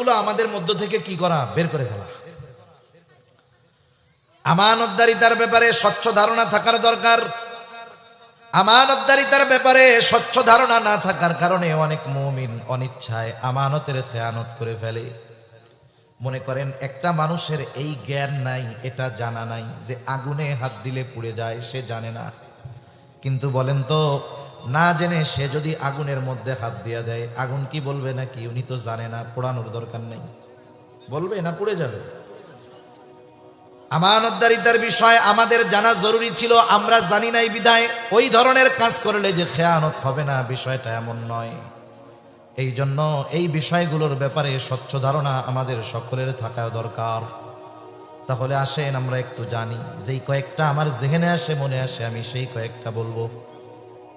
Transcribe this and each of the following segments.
বিষয়গুলো আমাদের মধ্য থেকে কি করা, বের করে ফেলা। আমানতদারিতার ব্যাপারে স্বচ্ছ ধারণা থাকার দরকার। আমানতদারিতার ব্যাপারে স্বচ্ছ ধারণা না থাকার কারণে অনেক মুমিন অনিচ্ছায় আমানতের খেয়ানত করে ফেলে। মনে করেন একটা মানুষের এই জ্ঞান নাই, এটা জানা নাই যে আগুনে হাত দিলে পুড়ে যায়, সে জানে না। কিন্তু বলেন তো, না জেনে সে যদি আগুনের মধ্যে হাত দিয়ে দেয়, আগুন কি বলবে নাকি? উনি তো জানে না, পোড়ানোর দরকার নেই, বলবে না পুড়ে যাবে। আমানতদারিতার বিষয় আমাদের জানা জরুরি ছিল, আমরা জানি নাই বিধায় ওই ধরনের কাজ করলে যে খেয়ানত হবে না, বিষয়টা এমন নয়। এই জন্য এই বিষয়গুলোর ব্যাপারে স্বচ্ছ ধারণা আমাদের সকলের থাকার দরকার। তাহলে আসেন আমরা একটু জানি, যেই কয়েকটা আমার জেহেনে আসে, মনে আসে, আমি সেই কয়েকটা বলবো।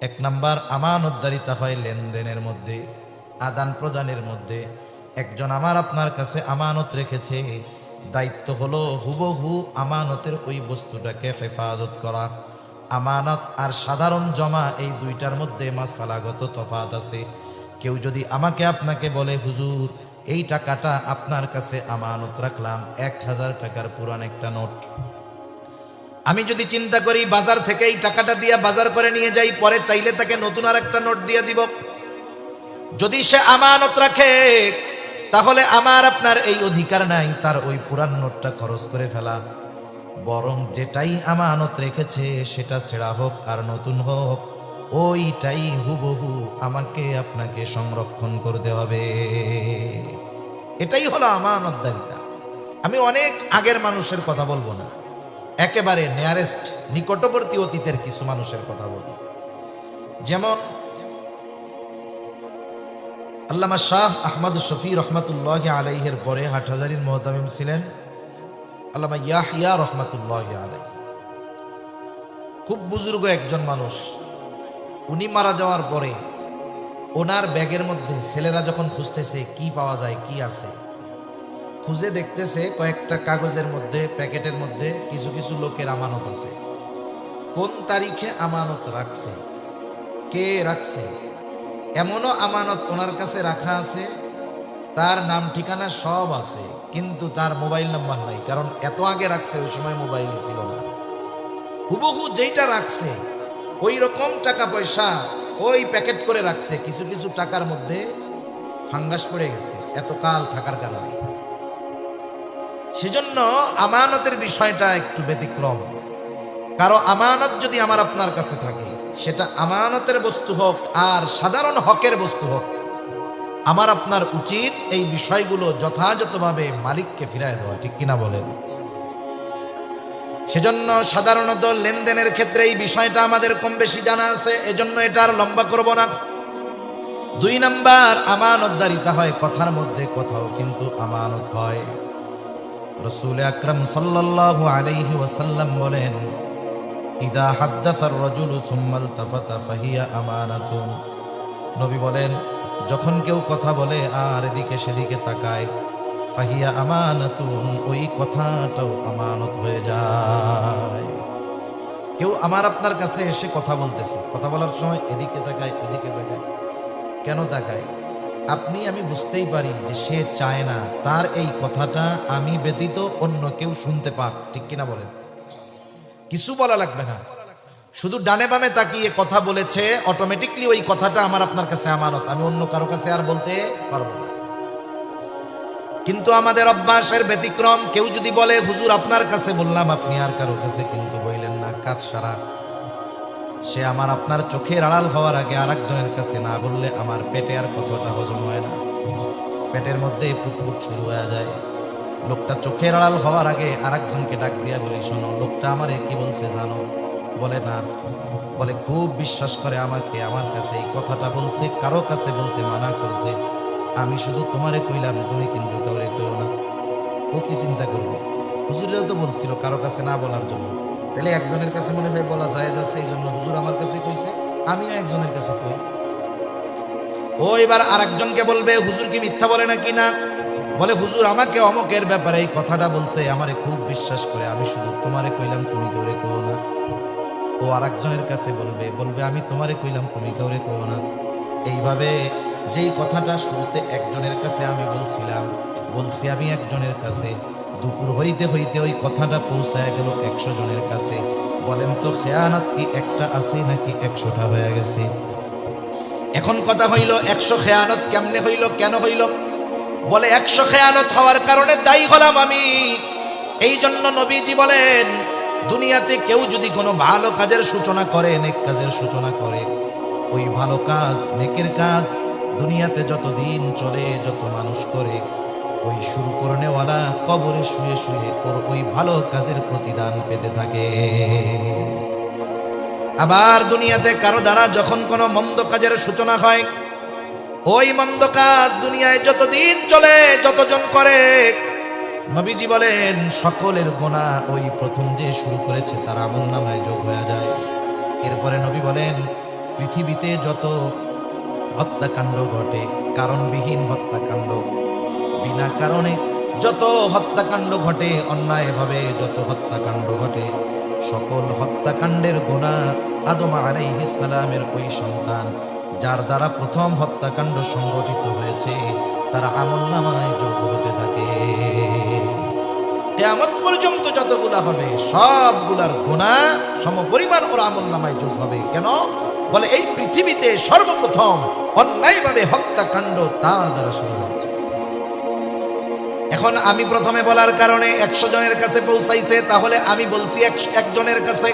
এক নাম্বার, আমানতদারিতা হয় লেনদেনের মধ্যে, আদান প্রদানের মধ্যে। একজন আমার আপনার কাছে আমানত রেখেছে, দায়িত্ব হলো হুবহু আমানতের ওই বস্তুটাকে হেফাজত করা। আমানত আর সাধারণ জমা, এই দুইটার মধ্যে মাসালাগত তফাৎ আছে। কেউ যদি আমাকে আপনাকে বলে, হুজুর এই টাকাটা আপনার কাছে আমানত রাখলাম, 1000 টাকার পুরান একটা নোট, আমি যদি চিন্তা করি বাজার থেকে এই টাকাটা দিয়ে বাজার করে নিয়ে যাই, পরে চাইলে তাকে নতুন আর একটা নোট দিয়ে দিব, যদি সে আমানত রাখে, তাহলে আমার আপনার এই অধিকার নাই তার ওই পুরান নোটটা খরচ করে ফেলা। বরং যেটাই আমানত রেখেছে সেটা ছেঁড়া হোক আর নতুন হোক, ওইটাই হুবহু আমাকে আপনাকে সংরক্ষণ করতে হবে। এটাই হলো আমানতদারিতা। আমি অনেক আগের মানুষের কথা বলবো না, একেবারে নিয়ারেস্ট, নিকটবর্তী অতীতের কিছু মানুষের কথা বলবো। যেমন আল্লামা শাহ আহমদ শফি রহমাতুল্লাহ আলাইহের পরে হাটহাজারীর মুহতামিম ছিলেন আল্লামা ইয়াহিয়া রহমাতুল্লাহ আলাই। খুব বুজুর্গ একজন মানুষ। উনি মারা যাওয়ার পরে ওনার ব্যাগের মধ্যে ছেলেরা যখন খুঁজতেছে কি পাওয়া যায়, কি আছে, খুঁজে দেখতেছে কয়েকটা কাগজের মধ্যে, প্যাকেটের মধ্যে কিছু কিছু লোকের আমানত আছে। কোন তারিখে আমানত রাখছে, কে রাখছে, এমনও আমানত ওনার কাছে রাখা আছে, তার নাম ঠিকানা সব আছে, কিন্তু তার মোবাইল নাম্বার নাই, কারণ এত আগে রাখছে, ওই সময় মোবাইল ছিল না। হুবহু যেইটা রাখছে ওই রকম টাকা পয়সা ওই প্যাকেট করে রাখছে, কিছু কিছু টাকার মধ্যে ফাঙ্গাস পড়ে গেছে এতকাল থাকার কারণে। সেজন্য আমানতের বিষয়টা একটু ব্যতিক্রম। কারো আমানত যদি আমার আপনার কাছে থাকে, সেটা আমানতের বস্তু হোক আর সাধারণ হকের বস্তু হোক, আমার আপনার উচিত এই বিষয়গুলো যথাযথভাবে মালিককে ফিরায় দেওয়া, ঠিক কিনা বলেন? সেজন্য সাধারণত লেনদেনের ক্ষেত্রে এই বিষয়টা আমাদের কম বেশি জানা আছে, এজন্য এটা আর লম্বা করব না। 2 নাম্বার, আমানতদারিতা হয় কথার মধ্যে, কথাও কিন্তু আমানত হয়। রাসূল আকরাম সাল্লাল্লাহু আলাইহি ওয়াসাল্লাম বলেন, ইযা হাদ্দাসার রাজুলু সুম্মা ইলতাফাতা ফাহিয়া আমানাতুন। নবী বলেন, যখন কেউ কথা বলে আর এদিকে সেদিকে তাকায়, ফাহিয়া আমানাতুন, ওই কথাটাও আমানত হয়ে যায়। কেউ আমার আপনার কাছে এসে কথা বলতেছে, কথা বলার সময় এদিকে তাকায় ওদিকে তাকায়, কেন তাকায়? আমি বুঝতেই পারি যে সে চায় না তার এই কথাটা আমি ব্যতীত অন্য কেউ শুনতে পাক, ঠিক কিনা বলেন? কিছু বলা লাগবে না, শুধু ডানে বামে তাকিয়ে কথা বলেছে, অটোমেটিকলি ওই কথাটা আমার আপনার কাছে আমানত, আমি অন্য কারো কাছে আর বলতে পারবো না। কিন্তু আমাদের অভ্যাসের ব্যতিক্রম। কেউ যদি বলে, হুজুর আপনার কাছে বললাম, আপনি আর কারো কাছে কিন্তু বললেন না, কাজ সারা। সে আমার আপনার চোখের আড়াল হওয়ার আগে আরেকজনের কাছে না বললে আমার পেটে আর কতটা হজম হয় না, পেটের মধ্যে পুটপুট শুরু হয়ে যায়। লোকটা চোখের আড়াল হওয়ার আগে আরেকজনকে ডাক দিয়া বলি, শোনো লোকটা আমারে কি বলছে জানো? বলে না, বলে খুব বিশ্বাস করে আমাকে, আমার কাছে এই কথাটা বলছে, কারো কাছে বলতে মানা করছে, আমি শুধু তোমারে কইলাম, তুমি কিন্তু কাউরে কইও না। ও কি চিন্তা করবে? হুজুরেও তো বলছিল কারো কাছে না বলার জন্য, তাহলে একজনের কাছে মনে হয় বলা যায় যাচ্ছে, এই জন্য হুজুর আমার কাছে কইছে, আমিও একজনের কাছে কই। ও এবার আরেকজনকে বলবে, হুজুর কি মিথ্যা বলে নাকি না? বলে, হুজুর আমাকে অমকের ব্যাপারে এই কথাটা বলছে, আমারে খুব বিশ্বাস করে, আমি শুধু তোমারে কইলাম, তুমি কাউরে কইও না। ও আরেকজনের কাছে বলবে আমি তোমারে কইলাম, তুমি কাউরে কইও না। এইভাবে যেই কথাটা শুরুতে একজনের কাছে আমি বলছিলাম, বলছি আমি একজনের কাছে, দুপুর হইতে হইতে ওই কথাটা পৌঁছায় গেল 100 জনের কাছে। বলেন তো খেয়ানত কি একটা আছে নাকি 100টা হয়ে গেছে? এখন কথা হইল 100 খেয়ানত কেমনে হইল, কেন হইল? বলে 100 খেয়ানত হওয়ার কারণে দায়ী হলাম আমি। এই জন্য নবীজি বলেন, দুনিয়াতে কেউ যদি কোনো ভালো কাজের সূচনা করে, নেক কাজের সূচনা করে, ওই ভালো কাজ, নেকের কাজ দুনিয়াতে যতদিন চলে, যত মানুষ করে, ওই শুরু করনেওয়ালা কবরে শুয়ে শুয়ে ওর ওই ভালো কাজের প্রতিদান পেতে থাকে। আবার দুনিয়াতে কারো দ্বারা যখন কোনো মন্দ কাজের সূচনা হয়, ওই মন্দ কাজ দুনিয়ায় যতদিন চলে, যতজন করে, নবীজি বলেন সকলের গোনা ওই প্রথম যে শুরু করেছে তার আমলনামায় যোগ হয়ে যায়। এরপরে নবী বলেন পৃথিবীতে যত হত্যাকাণ্ড ঘটে, কারণবিহীন হত্যাকাণ্ড, বিনা কারণে যত হত্যাকাণ্ড ঘটে, অন্যায়ভাবে যত হত্যাকাণ্ড ঘটে, সকল হত্যাকাণ্ডের গোনা আদম আলাইহিস সালামের ওই সন্তান যার দ্বারা প্রথম হত্যাকাণ্ড সংগঠিত হয়েছে তার আমলনামায় যোগ হতে থাকে। কিয়ামত পর্যন্ত যতগুলা হবে সবগুলার গুনাহ সমপরিমাণ ওর আমলনামায় যোগ হবে। কেন? বলে এই পৃথিবীতে সর্বপ্রথম অন্যায়ভাবে হত্যাকাণ্ড তার দ্বারা শুরু হয়েছে। এখন আমি প্রথমে বলার কারণে 100 জনের কাছে পৌঁছাইছে, তাহলে আমি বলছি 1 জনের কাছে,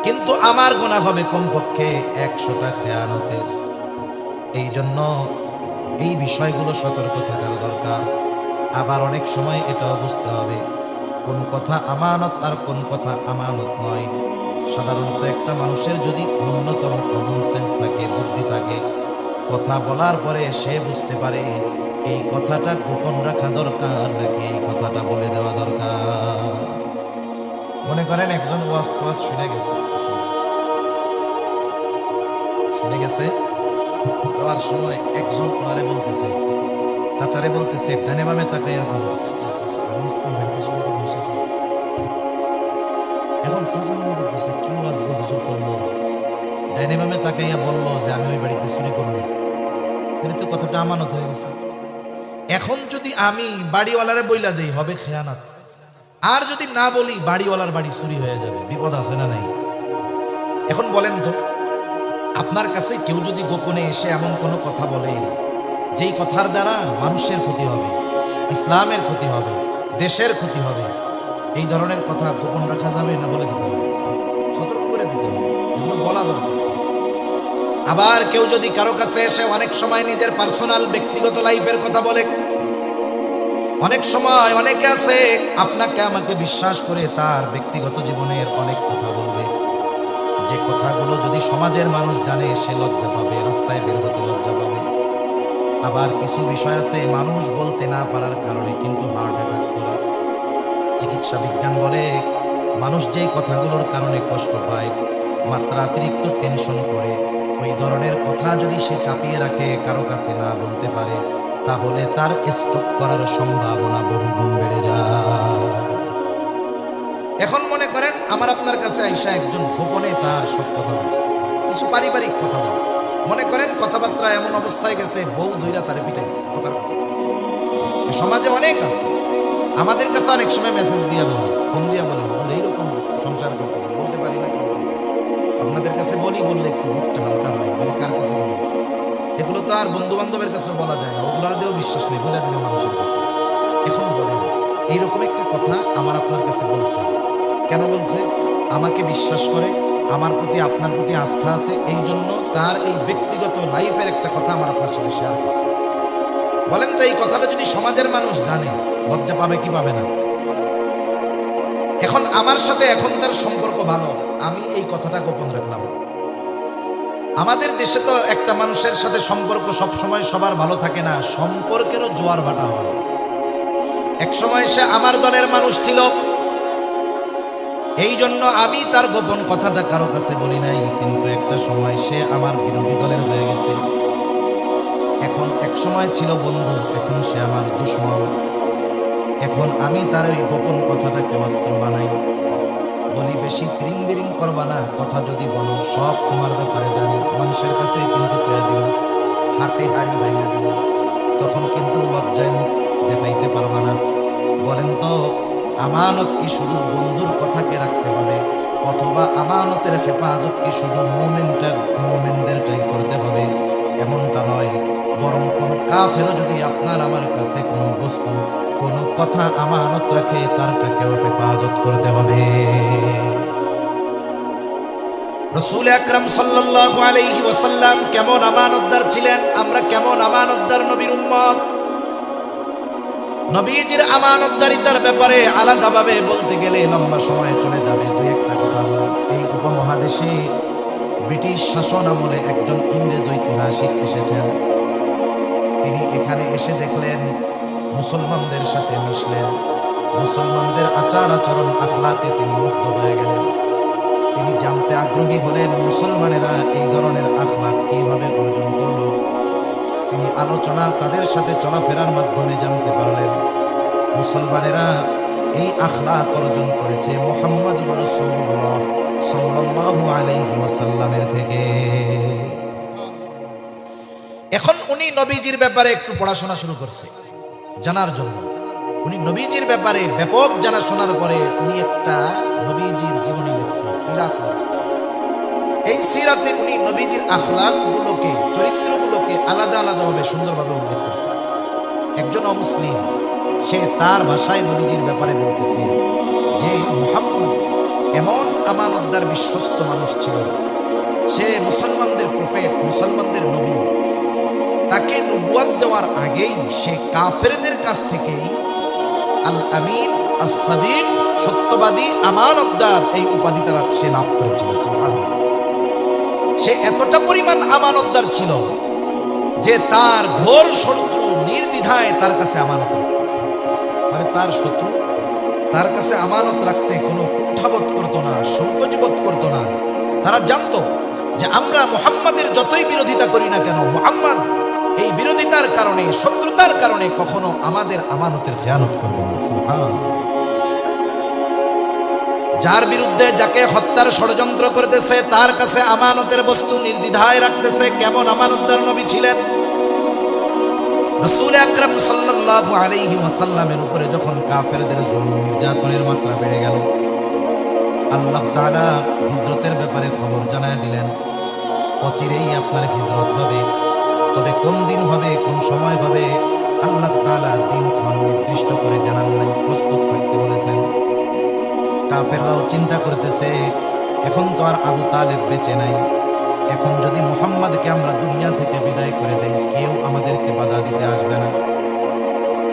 কিন্তু আমার গুনাহ হবে কমপক্ষে 100টা খেয়ানতের। এই জন্য এই বিষয়গুলো সতর্ক থাকার দরকার। আবার অনেক সময় এটাও বুঝতে হবে কোন কথা আমানত আর কোন কথা আমানত নয়। সাধারণত একটা মানুষের যদি ন্যূনতম কমন সেন্স থাকে, বুদ্ধি থাকে, কথা বলার পরে সে বুঝতে পারে এই কথাটা গোপন রাখা দরকার নাকি এই কথাটা বলে দেওয়া দরকার। মনে করেন একজন ওয়াজ শুনে গেছে, যাওয়ার সময় একজন ওনারে বলতেছে, চাচারে বলতেছে, ডানে বামে তাকাই এরকম বলতেছে, আমি স্কুল বাড়িতে শুনে বসেছি। এখন চাচা মনে করতেছে কি ওয়াজ যে হুজুর করলো, ডানে বামে তাকাইয়া বললো যে আমি ওই বাড়িতে চুরি করবো, এটা তো কথাটা আমানত হয়ে গেছে। এখন যদি আমি বাড়িওয়ালারে বইলা দেই হবে খেয়ানত, আর যদি না বলি বাড়িওয়ালার বাড়ি চুরি হয়ে যাবে, বিপদ আছে না নাই? এখন বলেন তো, আপনার কাছে কেউ যদি গোপনে এসে এমন কোনো কথা বলে যেই কথার দ্বারা মানুষের ক্ষতি হবে, ইসলামের ক্ষতি হবে, দেশের ক্ষতি হবে, এই ধরনের কথা গোপন রাখা যাবে না? বলে দিতে হবে, সতর্ক করে দিতে হবে, এগুলো বলা দরকার। আবার কেউ যদি কারো কাছে এসে অনেক সময় নিজের পার্সোনাল ব্যক্তিগত লাইফের কথা বলে, অনেক সময় অনেকে আছে আপনাকে আমাকে বিশ্বাস করে তার ব্যক্তিগত জীবনের অনেক কথা বলবে, যে কথাগুলো যদি সমাজের মানুষ জানে সে লজ্জা পাবে, রাস্তায় বের হতে লজ্জা পাবে। আবার কিছু বিষয় আছে মানুষ বলতে না পারার কারণে কিন্তু হার্ট অ্যাটাক করে। চিকিৎসা বিজ্ঞান বলে মানুষ যেই কথাগুলোর কারণে কষ্ট পায়, মাত্রাতিরিক্ত টেনশন করে, ওই ধরনের কথা যদি সে চাপিয়ে রাখে, কারো কাছে না বলতে পারে, তাহলে তার স্ট্রোক করার সম্ভাবনা বহুগুণ বেড়ে যায়। এখন মনে করেন আমার আপনার কাছে আইসা একজন গোপনে তার সব কথা বলছে, কিছু পারিবারিক কথা বলছে, মনে করেন কথাবার্তা এমন অবস্থায় গেছে বউ ধইরা তারে পিটাইছে কথার কথা। সমাজে অনেক আছে, আমাদের কাছে অনেক সময় মেসেজ দিয়ে বলে, ফোন দিয়ে বলে হুজুর এইরকম সংসার করতেছে, বলতে পারি না কার কাছে, আপনাদের কাছে বলি, বললে একটু বুকটা হালকা হয়, বলে কার কাছে বলি? এগুলো তো আর বন্ধু বান্ধবের কাছেও বলা যায় না, ওগুলোর দিয়েও বিশ্বাস নেই, বলে দিবে মানুষের কাছে। এখন বলেন এইরকম একটা কথা আমার আপনার কাছে বলছে, কেন বলছে? আমাকে বিশ্বাস করে, আমার প্রতি আপনার প্রতি আস্থা আছে, এই জন্য তার এই ব্যক্তিগত লাইফের একটা কথা আমার আপনার সাথে শেয়ার করছে। বলেন তো এই কথাটা যদি সমাজের মানুষ জানে, লজ্জা পাবে কি পাবে না? এখন আমার সাথে এখন তার সম্পর্ক ভালো, আমি এই কথাটা গোপন রাখলাম। আমাদের দেশে তো একটা মানুষের সাথে সম্পর্ক সবসময় সবার ভালো থাকে না, সম্পর্কেরও জোয়ার ভাটা হয়। এক সময় সে আমার দলের মানুষ ছিল, এই জন্য আমি তার গোপন কথাটা কারো কাছে বলি নাই, কিন্তু একটা সময় সে আমার বিরোধী দলের হয়ে গেছে। এখন এক সময় ছিল বন্ধু, এখন সে আমার দুশমন। এখন আমি তার ওই গোপন কথাটাকে অস্ত্র বানাই, বলি বেশি ত্রিং বিরিং করবা না, কথা যদি বলো সব তোমার ব্যাপারে জানি, মানুষের কাছে কিন্তু পেয়ে দিব, হাতে হাড়ি ভাঙা দিব, তখন কিন্তু লজ্জায় মুখ দেখাইতে আমানত কি শুধু বন্ধুর কথাকে রাখতে হবে, অথবা আমানতের হেফাজত কি শুধু মুমিনদেরটাই করতে হবে? এমনটা নয়, বরং কোনো কাফেরও যদি আপনার আমার কাছে কোনো বস্তু, কোনো কথা আমানত রাখে, তারটাকেও হেফাজত করতে হবে। রাসূল আকরাম সাল্লাল্লাহু আলাইহি ওয়াসাল্লাম কেমন আমানতদার ছিলেন, আমরা কেমন আমানতদার নবীর উম্মত। নবীজির আমানতদারিতার ব্যাপারে আলাদাভাবে বলতে গেলে লম্বা সময় চলে যাবে। দুই একটা কথা বলি। এই উপমহাদেশে ব্রিটিশ শাসন আমলে একজন ইংরেজ ঐতিহাসিক এসেছেন। তিনি এখানে এসে দেখলেন, মুসলমানদের সাথে মিশলেন, মুসলমানদের আচার আচরণ আখলাকে তিনি মুগ্ধ হয়ে গেলেন। তিনি জানতে আগ্রহী হলেন মুসলমানেরা এই ধরনের আখলাক কিভাবে অর্জন করলো। তিনি আলোচনা তাদের সাথে চলাফেরার মাধ্যমে জানতে পারলেন মুসলমানেরা এই আখলাক অর্জন করেছে মুহাম্মদুর রাসূলুল্লাহ সাল্লাল্লাহু আলাইহি ওয়াসাল্লামের থেকে। এখন উনি নবীজির ব্যাপারে একটু পড়াশোনা শুরু করছে জানার জন্য। উনি নবীজির ব্যাপারে ব্যাপক জানা শোনার পরে উনি একটা নবীজির জীবনী লিখছেন, সিরাত লিখছেন। এই সিরাতে উনি নবীজির আখলাকগুলোকে, চরিত্রগুলোকে আলাদা আলাদাভাবে সুন্দরভাবে উল্লেখ করছেন। একজন অমুসলিম সে তার ভাষায় নবীজির ব্যাপারে বলতেছে যে মুহাম্মদ এমন আমানতদার বিশ্বস্ত মানুষ ছিল, সে মুসলমানদের প্রফেট, মুসলমানদের নবী। তাকে নবুয়ত দেওয়ার আগেই সে কাফেরদের কাছ থেকেই আল আমিন, আস সাদিক, সত্যবাদী, আমানতদার এই উপাধি তারা সে লাভ করেছিল। সুবহানাল্লাহ। সে এতটা পরিমাণ আমানতদার ছিল যে তার ঘোর শত্রু নির্দ্বিধায় তার কাছে আমানত রাখত। মানে তার শত্রু তার কাছে আমানত রাখতে কোনো কুণ্ঠাবোধ করতো না, সংকোচ বোধ করতো না। তারা জানতো যে আমরা মুহাম্মাদের যতই বিরোধিতা করি না কেন, মুহাম্মদ এই বিরোধিতার কারণে, শত্রুতার কারণে কখনো আমাদের আমানতের খেয়ানত করবে না। সুবহানাল্লাহ। যার বিরুদ্ধে, যাকে হত্যার ষড়যন্ত্র করতেছে, তার কাছে আমানতের বস্তু নির্দ্বিধায় রাখতেছে। কেমন আমানতদার নবী ছিলেন। রাসূল আকরাম সাল্লাল্লাহু আলাইহি ওয়াসাল্লামের উপরে যখন কাফেরদের জুলুম নির্যাতনের মাত্রা বেড়ে গেল, আল্লাহ তাআলা হিজরতের ব্যাপারে খবর জানায় দিলেন, অচিরেই আপনার হিজরত হবে। তবে কোন দিন হবে, কোন সময় হবে, আল্লাহ তাআলা দিনক্ষণ নির্দিষ্ট করে জানান নাই, প্রস্তুত থাকতে বলেছেন। কাফেররাও চিন্তা করতেছে, এখন তো আর আবু তালেব বেঁচে নাই, এখন যদি মুহাম্মদকে আমরা দুনিয়া থেকে বিদায় করে দেই, কেউ আমাদেরকে বাধা দিতে আসবে না।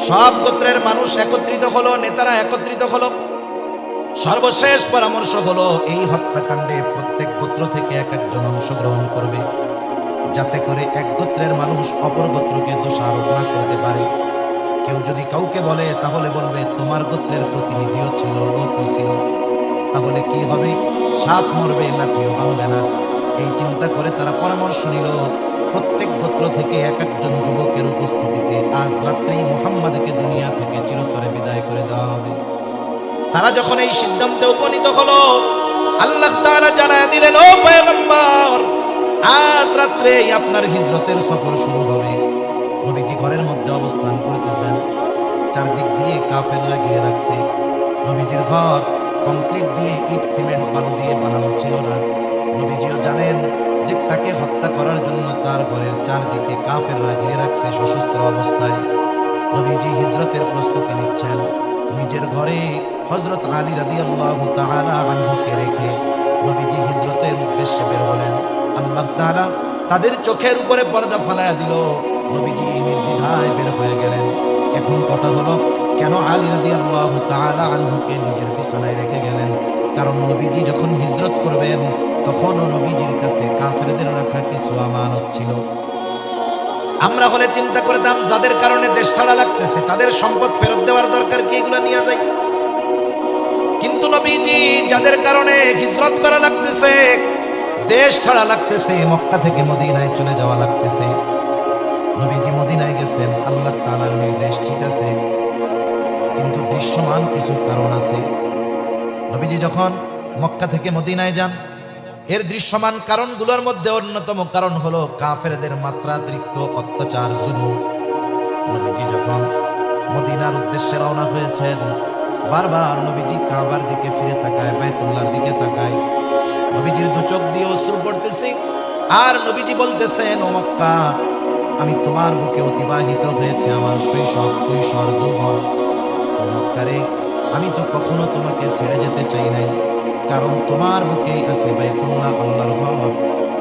সব গোত্রের মানুষ একত্রিত হলো, নেতারা একত্রিত হলো। সর্বশেষ পরামর্শ হলো এই হত্যাকাণ্ডে প্রত্যেক গোত্র থেকে এক একজন অংশগ্রহণ করবে, যাতে করে এক গোত্রের মানুষ অপর গোত্রকে দোষারোপ না করতে পারে। কেউ যদি কাউকে বলে তাহলে বলবে তোমার গোত্রের প্রতিনিধিও ছিল, লোকও ছিল, তাহলে কি হবে? সাপ মরবে, লাঠিও ভাঙবে না। এই চিন্তা করে তারা পরামর্শ নিল, প্রত্যেক গোত্র থেকে এক একজন যুবকের উপস্থিতিতে আজ রাত্রেই মুহাম্মদকে দুনিয়া থেকে চিরতরে বিদায় করে দেওয়া হবে। তারা যখন এই সিদ্ধান্তে উপনীত হলো, আল্লাহ তাআলা জানায় দিলেন, ও পয়গম্বর, আজ রাত্রেই আপনার হিজরতের সফর শুরু হবে। নবীজি ঘরের মধ্যে অবস্থান করতেছেন, চারদিক দিয়ে কাফেররা ঘিরে রাখছে। নবীজির ঘর কংক্রিট দিয়ে, ইট সিমেন্ট বালু দিয়ে বানানো ছিল না। নবীজিও জানেন যে তাকে হত্যা করার জন্য তার ঘরের চারদিকে কাফেররা ঘিরে রাখছে সশস্ত্র অবস্থায়। নবীজি হিজরতের প্রস্তুতি নিচ্ছেন। নিজের ঘরে হযরত আলী রাদিয়াল্লাহু তাআলা আনহুকে রেখে নবীজি হিজরতের উদ্দেশ্যে বের হলেন। আল্লাহ তাআলা তাদের চোখের উপরে পর্দা ফালায়া দিল, নবীজি নির্দ্বিধায় বের হয়ে গেলেন। এখন কথা হলো, কেন আলী রাদিয়াল্লাহু তাআলা আনহুকে নিজের বিছানায় রেখে গেলেন? কারণ নবীজি যখন হিজরত করবেন তখনও নবীজির কাছে কাফেরদের রাখা কিছু আমানত ছিল। আমরা হলে চিন্তা করতাম যাদের কারণে দেশ ছাড়া লাগতেছে তাদের সম্পদ ফেরত দেওয়ার দরকার কি, এগুলো নিয়ে যাই। কিন্তু নবীজি যাদের কারণে হিজরত করা লাগতেছে, দেশ ছাড়া লাগতেছে, মক্কা থেকে মদিনায় চলে যাওয়া লাগতেছে, নবীজি মদিনায় গেছেন আল্লাহ তাআলার নির্দেশ, ঠিক আছে, কিন্তু দৃশ্যমান কিছু কারণ আছে। নবীজি যখন মক্কা থেকে মদিনায় যান, এর দৃশ্যমান কারণগুলোর মধ্যে অন্যতম কারণ হলো কাফেরদের মাত্রাতিরিক্ত অত্যাচার, জুলুম। নবীজি যখন মদিনার উদ্দেশ্যে রওনা হয়েছেন, বারবার নবীজি কাবার দিকে ফিরে তাকায়, বাইতুল্লাহর দিকে তাকায়। নবীজির দু চোখ দিয়ে অশ্রু পড়তেছে, আর নবীজি বলতেছেন, ও মক্কা, আমি তোমার বুকে অতিবাহিত হয়েছে আমার শৈশব, কৈশোর, যৌবন। ও মক্কা রে, আমি তো কখনো তোমাকে ছেড়ে যেতে চাই নাই, কারণ তোমার বুকেই আছে বাইতুল্লাহ, আল্লাহর ঘর।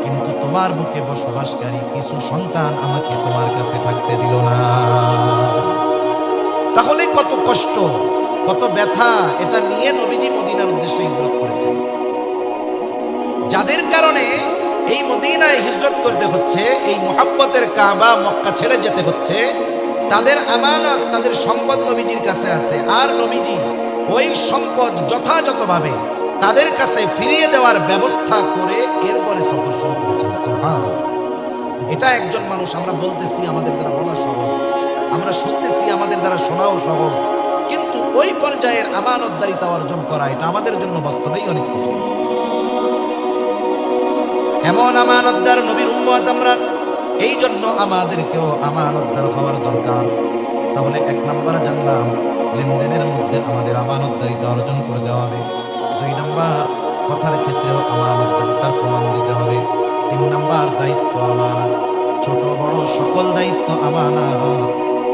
কিন্তু তোমার বুকে বসবাসকারী কিছু সন্তান আমাকে তোমার কাছে থাকতে দিল না। তাহলে কত কষ্ট, কত ব্যথা, এটা নিয়ে নবীজি মদিনার উদ্দেশ্যে হিজরত করেছেন। যাদের কারণে এই মদিনায় হিজরত করতে হচ্ছে, এই মুহাব্বতের কাবা মক্কা ছেড়ে যেতে হচ্ছে, তাদের আমানত, তাদের সম্পদ নবীজির কাছে আছে। আর নবীজি ওই সম্পদ যথাযথভাবে তাদের কাছে ফিরিয়ে দেওয়ার ব্যবস্থা করে এরপরে সফর শুরু করেছেন। সুবহানাল্লাহ। এটা একজন মানুষ, আমরা বলতেছি আমাদের দ্বারা বলা সহজ, আমরা শুনতেছি আমাদের দ্বারা শোনাও সহজ, কিন্তু ওই পর্যায়ের আমানতদারিতা অর্জন করা এটা আমাদের জন্য বাস্তবেই অনেক কঠিন। এমন আমানতদার নবীর উম্মত আমরা, এই জন্য আমাদেরকেও আমানতদার হওয়ার দরকার। তাহলে এক নম্বর জানলাম, লেনদেনের মধ্যে আমাদের আমানতদারিতা অর্জন করে দেওয়া হবে। 2 নম্বর, কথার ক্ষেত্রেও আমানতদারিতার প্রমাণ দিতে হবে। 3 নম্বর, দায়িত্ব আমানত, ছোট বড় সকল দায়িত্ব আমানত।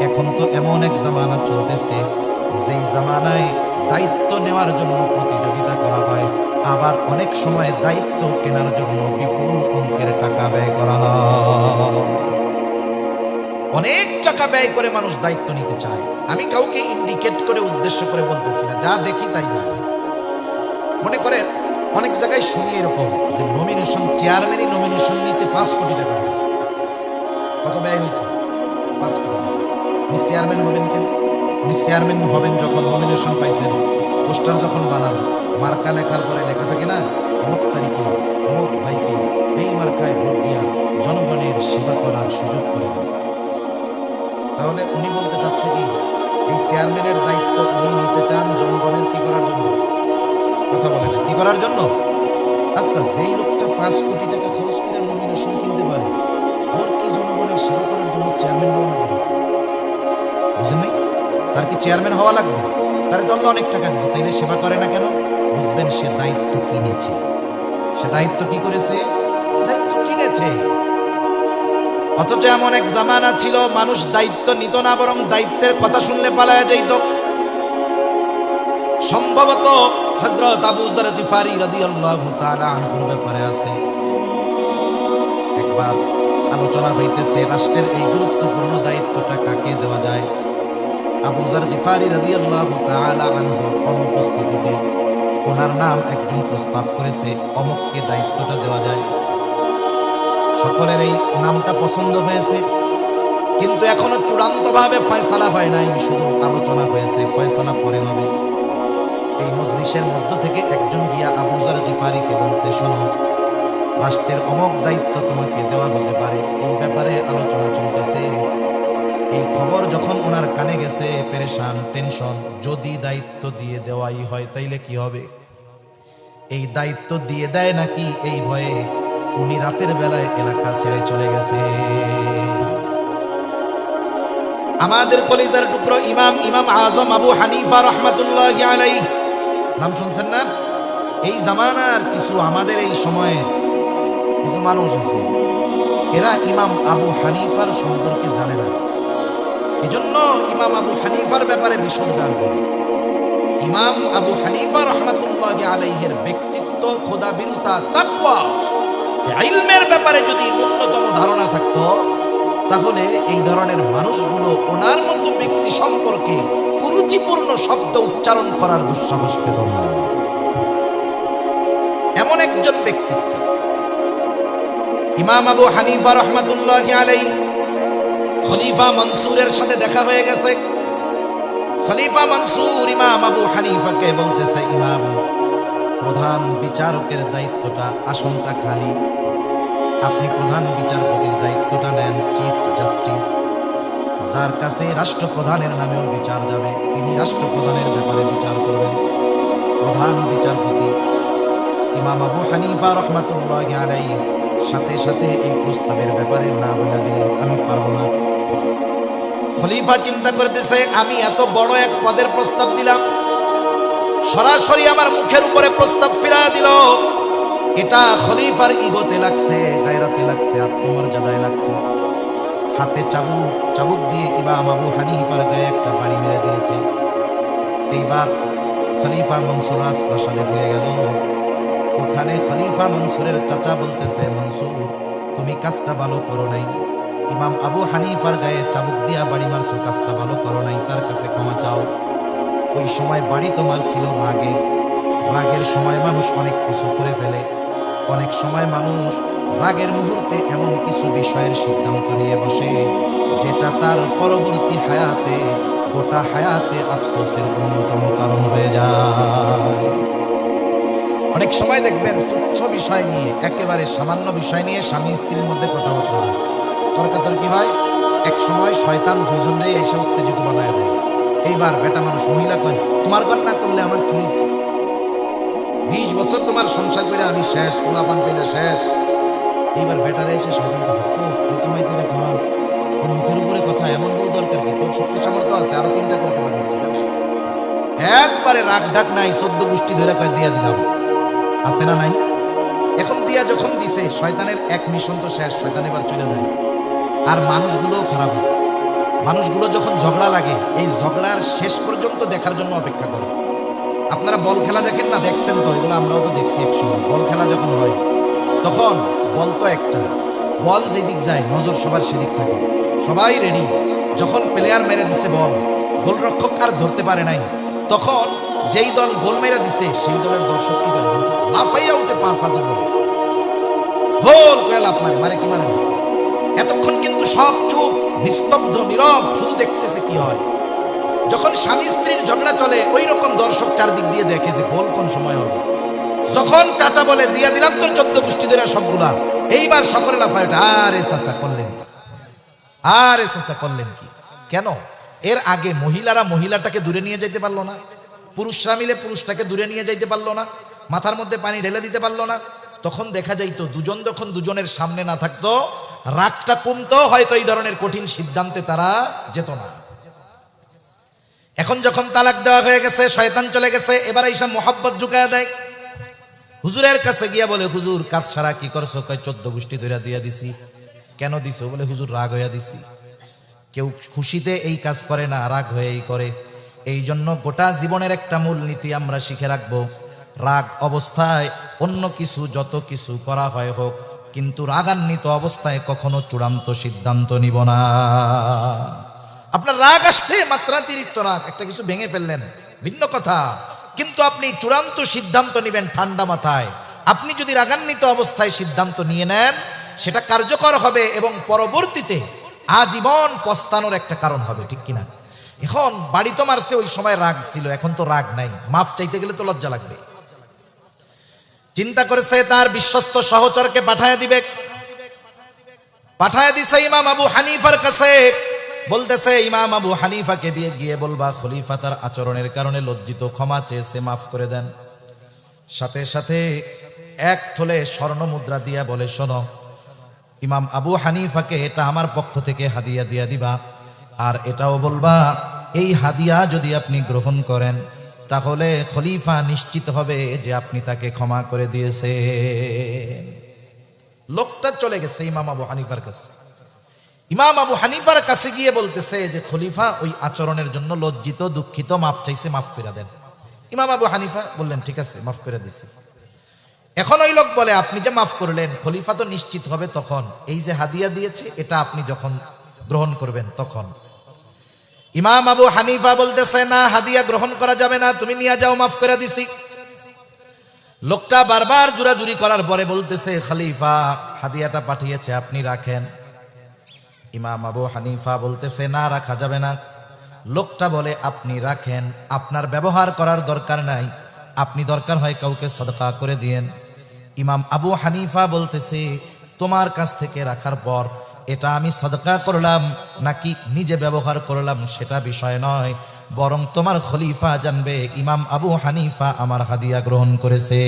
এখন তো এমন এক জামানা চলতেছে, যেই জামানায় দায়িত্ব নেওয়ার জন্য প্রতিযোগিতা করা হয়, আবার অনেক সময় দায়িত্ব কেনার জন্য বিপুল অঙ্কের টাকা ব্যয় করা হয়। অনেক টাকা ব্যয় করে মানুষ দায়িত্ব নিতে চায়। আমি কাউকে ইন্ডিকেট করে উদ্দেশ্য করে বলতেছি না, যা দেখি তাই বলি। মনে করেন অনেক জায়গায় শুনি এরকম যে নমিনেশন, চেয়ারম্যানই নমিনেশন নিতে 5 কোটি টাকা হয়েছে। কত ব্যয় হয়েছে? 5 কোটি টাকা। উনি চেয়ারম্যান হবেন কেন? উনি চেয়ারম্যান হবেন যখন নমিনেশন পাইছেন, পোস্টার যখন বানান, মার্কা লেখার পরে লেখা থাকে না, অমুক তারিখে অমুক ভাইকে এই মার্কায় ভোট দিয়া জনগণের সেবা করার সুযোগ করে দেন। তাহলে উনি বলতে চাচ্ছে কি, এই চেয়ারম্যানের দায়িত্ব উনি নিতে চান জনগণের কি করার জন্য? কথা বলে না, কি করার জন্য? আচ্ছা, যেই লোকটা 5 কোটি টাকা খরচ করে নমিনেশন কিনতে পারে, ওর কি জনগণের সেবা করার জন্য চেয়ারম্যান হওয়া লাগবে? বুঝেন নাই? তার কি চেয়ারম্যান হওয়া লাগবে? তার দল অনেক টাকা দিচ্ছে, তাইলে সেবা করে না কেন? বুঝবেন, সে দায়িত্ব কিনেছে। সে দায়িত্ব কি করেছে? দায়িত্ব কিনেছে। অথচ এমন এক জামানা ছিল, মানুষ দায়িত্ব নিত না, বরং দায়িত্বের কথা শুনলে পালায়া যাইত। সম্ভবত হযরত আবু যর গিফারি রাদিয়াল্লাহু তাআলা আনহুর ব্যাপারে আছে। একবার আলোচনা হইতেছে রাষ্ট্রের এই গুরুত্বপূর্ণ দায়িত্বটা কাকে দেওয়া যায়। আবু যর গিফারি রাদিয়াল্লাহু তাআলা আনহু অনুপস্থিতিতে ওনার নাম একজন প্রস্তাব করেছে, অমুককে দায়িত্বটা দেওয়া যায়। সকলের এই নামটা পছন্দ হয়েছে, কিন্তু এখনো চূড়ান্তভাবে ফয়সালা হয় নাই, শুধু আলোচনা হয়েছে, ফয়সালা পরে হবে। এই মজলিসের মধ্য থেকে একজন গিয়া আবু যর গিফারিকে বলছে, শোনো, রাষ্ট্রের অমুক দায়িত্ব তোমাকে দেওয়া হতে পারে, এই ব্যাপারে আলোচনা চলতেছে। এই খবর যখন ওনার কানে গেছে, পেরেশান, টেনশন, যদি দায়িত্ব দিয়ে দেওয়াই হয় তাইলে কি হবে? এই দায়িত্ব দিয়ে দেয় নাকি এই ভয়ে উনি রাতের বেলায় এলাকা ছেড়ে চলে গেছে। আমাদের কলিজার টুকরো ইমাম আজম আবু হানিফা রাহমাতুল্লাহি আলাইহি, নাম শুনছেন না? এই জামানার কিছু, আমাদের এই সময়ের কিছু মানুষ আছে, এরা ইমাম আবু হানিফার সম্পর্কে জানে না। এজন্য ইমাম আবু হানিফার ব্যাপারে বিশদ গান করে। ইমাম আবু হানিফা রাহমাতুল্লাহি আলাইহির ব্যক্তিত্ব, খোদাভীরুতা, তাকওয়া, ইলমের ব্যাপারে যদি ন্যূনতম ধারণা থাকতো, তাহলে এই ধরনের মানুষগুলো ওনার মতো ব্যক্তি সম্পর্কে কুরুচিপূর্ণ শব্দ উচ্চারণ করার দুঃসাহস পেত না। এমন একজন ব্যক্তিত্ব ইমাম আবু হানিফা রাহমাতুল্লাহি আলাইহি। খলিফা মনসুরের সাথে দেখা হয়ে গেছে। খলিফা মনসুর ইমাম আবু হানিফাকে বলতেছে, ইমাম, প্রধান বিচারকের দায়িত্বটা, আসনটা খালি, আপনি প্রধান বিচারপতির দায়িত্বটা নেন। চিফ জাস্টিস, যার কাছে রাষ্ট্রপ্রধানের নামেও বিচার যাবে, তিনি রাষ্ট্রপ্রধানের ব্যাপারে বিচার করবেন। প্রধান বিচারপতি ইমাম আবু হানিফা রাহমাতুল্লাহি আলাইহি সাথে সাথে এই প্রস্তাবের ব্যাপারে না বলে দিলেন, আমি পারবো না। খলিফা চিন্তা করতেছে, আমি এত বড় এক পদের প্রস্তাব দিলাম, সরাসরি আমার মুখের উপরে প্রস্তাব ফিরায় দিল। এটা খলিফার ইগোতে লাগছে, গায়রাতে লাগছে, আত্মমর্যাদায় লাগছে। হাতে চাবুক দিয়ে ইমাম আবু হানিফার গায়ে একটা বাড়ি মেরে দিয়েছে। এইবার খলিফা মনসুর রাজপ্রাসাদে ফিরে গেল। ওখানে খলিফা মনসুরের চাচা বলতেছে, মনসুর তুমি কাজটা ভালো করো নাই, ইমাম আবু হানিফার গায়ে চাবুক দিয়া বাড়ি মারছো, কাজটা ভালো করো নাই, তার কাছে ক্ষমা চাও। ওই সময় বাড়ি তোমার ছিল রাগের সময় মানুষ অনেক কিছু করে ফেলে। অনেক সময় মানুষ রাগের মুহূর্তে এমন কিছু বিষয়ের সিদ্ধান্ত নিয়ে বসে যেটা তার পরবর্তী হায়াতে, গোটা হায়াতে আফসোসের অন্যতম কারণ হয়ে যায়। অনেক সময় দেখবেন তুচ্ছ বিষয় নিয়ে, একেবারে সামান্য বিষয় নিয়ে স্বামী স্ত্রীর মধ্যে কথাবার্তা হয়, তর্কাতর্কি হয়। এক সময় শয়তান দুজনেই এসে উত্তেজিত বানায় দেয়। এইবার বেটা মানুষ মহিলা কয়, তোমার ঘর না করলে আমার কি হয়েছে? 20 বছর তোমার সংসার করে আমি শেষ, পোলাপান পেলে শেষ। এইবার বেটারে এসে শয়তান ভাবছস তুই কামাই করে খাওয়াস, তোর মুখের উপরে কথা, এমন বউ দরকার কি? তোর শক্তি সামর্থ্য আছে, আরো 3টা করতে পারবি। একবারে রাগ ডাক নাই, 14 গোষ্ঠী ধরে কয় দিয়া দিলাম, আছে না নাই? এখন দিয়া যখন দিছে, শয়তানের এক মিশন তো শেষ, শয়তান এবার চলে যায়। আর মানুষগুলোও খারাপ আছে। মানুষগুলো যখন ঝগড়া লাগে, এই ঝগড়ার শেষ পর্যন্ত দেখার জন্য অপেক্ষা করে। আপনারা বল খেলা দেখেন না, দেখছেন তো, এগুলো আমরাও তো দেখছি। এক সময় বল খেলা যখন হয়, তখন বল তো একটা, বল যেদিক যায় নজর সবার সেদিক থাকে, সবাই রেডি। যখন প্লেয়ার মেরে দিছে বল, গোলরক্ষক আর ধরতে পারে নাই, তখন যেই দল গোল মেরে দিছে সেই দলের দর্শক কি করে? লাফাইয়া উঠে 5 হাত উপরে, গোল কয়ে লাফ মারে, মারে কি মারে? এতক্ষণ কিন্তু সব চুপ, নিস্তব্ধ, নীরব, শুধু দেখতেছে কি হয়। যখন স্বামী স্ত্রীর ঝগড়া চলে, ওই রকম দর্শক চারদিক দিয়ে দেখে যে গোল কোন সময় হবে। যখন চাচা বলে দিয়া দিলাম তোর 14 গোষ্ঠী ধরে সবগুলা, এইবার সকলে লাফায় ওঠে, আরে চাচা করলেন, আরে চাচা করলেন কি? কেন? এর আগে মহিলারা মহিলাটাকে দূরে নিয়ে যেতে পারলো না, পুরুষরা মিলে পুরুষটাকে দূরে নিয়ে যাইতে পারলো না, মাথার মধ্যে পানি ঢেলে দিতে পারলো না। তখন দেখা যাইতো দুজন যখন দুজনের সামনে না থাকতো, রাগটা কমতো, হয়তো এই ধরনের কঠিন সিদ্ধান্তে তারা যেত না। এখন যখন তালাক দেওয়া হয়ে গেছে, শয়তান চলে গেছে, এবার এইসব মোহাব্বত ঢুকায় দেয়। হুজুরের কাছে গিয়া বলে, হুজুর কাজ ছাড়া কি করছো? কয় 14 গোষ্ঠী ধরে দিয়া দিছি। কেন দিছো? বলে হুজুর রাগ হইয়া দিছি। কেউ খুশিতে এই কাজ করে না, রাগ হয়েই করে। এই জন্য গোটা জীবনের একটা মূল নীতি আমরা শিখে রাখবো, রাগ অবস্থায় অন্য কিছু যত কিছু করা হয় হোক, কিন্তু রাগান্বিত অবস্থায় কখনো চূড়ান্ত সিদ্ধান্ত নিব না। আপনার রাগ আসছে, মাত্রাতিরিক্ত রাগ, একটা কিছু ভেঙে ফেললেন, ভিন্ন কথা, কিন্তু আপনি চূড়ান্ত সিদ্ধান্ত নেবেন ঠান্ডা মাথায়। আপনি যদি রাগান্বিত অবস্থায় সিদ্ধান্ত নিয়ে নেন, সেটা কার্যকর হবে এবং পরবর্তীতে আজীবন পস্তানোর একটা কারণ হবে, ঠিক কিনা? এখন বাড়ি তো মারছে, ওই সময় রাগ ছিল, এখন তো রাগ নাই, মাফ চাইতে গেলে তো লজ্জা লাগবে। চিন্তা করেছে তার বিশ্বস্ত সহচরকে পাঠায় দিবে, পাঠায় দিছে ইমাম আবু হানিফার কাছে। বলতেছে ইমাম আবু হানিফাকে গিয়ে বলবা খলিফা তার আচরণের কারণে লজ্জিত, ক্ষমা চেয়েছে, মাফ করে দেন। সাথে সাথে 1 থলে স্বর্ণ মুদ্রা দিয়া বলে, শোনো ইমাম আবু হানিফাকে এটা আমার পক্ষ থেকে হাদিয়া দিয়া দিবা, আর এটাও বলবা এই হাদিয়া যদি আপনি গ্রহণ করেন তাহলে খলিফা নিশ্চিত হবে যে আপনি তাকে ক্ষমা করে দিয়েছে। লোকটা চলে গেছে ইমাম আবু হানিফার কাছে। ইমাম আবু হানিফার কাছে গিয়ে বলতেছে যে খলিফা ওই আচরণের জন্য লজ্জিত, দুঃখিত, মাফ চাইছে, মাফ করে দেন। ইমাম আবু হানিফা বললেন ঠিক আছে, মাফ করে দিছি। এখন ওই লোক বলে, আপনি যে মাফ করলেন, খলিফা তো নিশ্চিত হবে তখন এই যে হাদিয়া দিয়েছে এটা আপনি যখন গ্রহণ করবেন তখন। ইমাম আবু হানিফা বলতেছে, না, হাদিয়া গ্রহণ করা যাবে না, তুমি নিয়ে যাও, মাফ করে দিছি। লোকটা বারবার জোরাজুরি করার পরে বলতেছে, খলিফা হাদিয়াটা পাঠিয়েছে, আপনি রাখেন। ইমাম আবু হানিফা বলতেছে, না, রাখা যাবে না। লোকটা বলে, আপনি রাখেন, আপনার ব্যবহার করার দরকার নাই, আপনি দরকার হয় কাউকে সদকা করে দিয়েন। ইমাম আবু হানিফা বলতেছে, তোমার কাছ থেকে রাখার পর এটা আমি সদকা করলাম নাকি নিজে ব্যবহার করলাম সেটা বিষয় নয়, বরং তোমার খলিফা জানবে ইমাম আবু হানিফা আমার হাদিয়া গ্রহণ করেছে,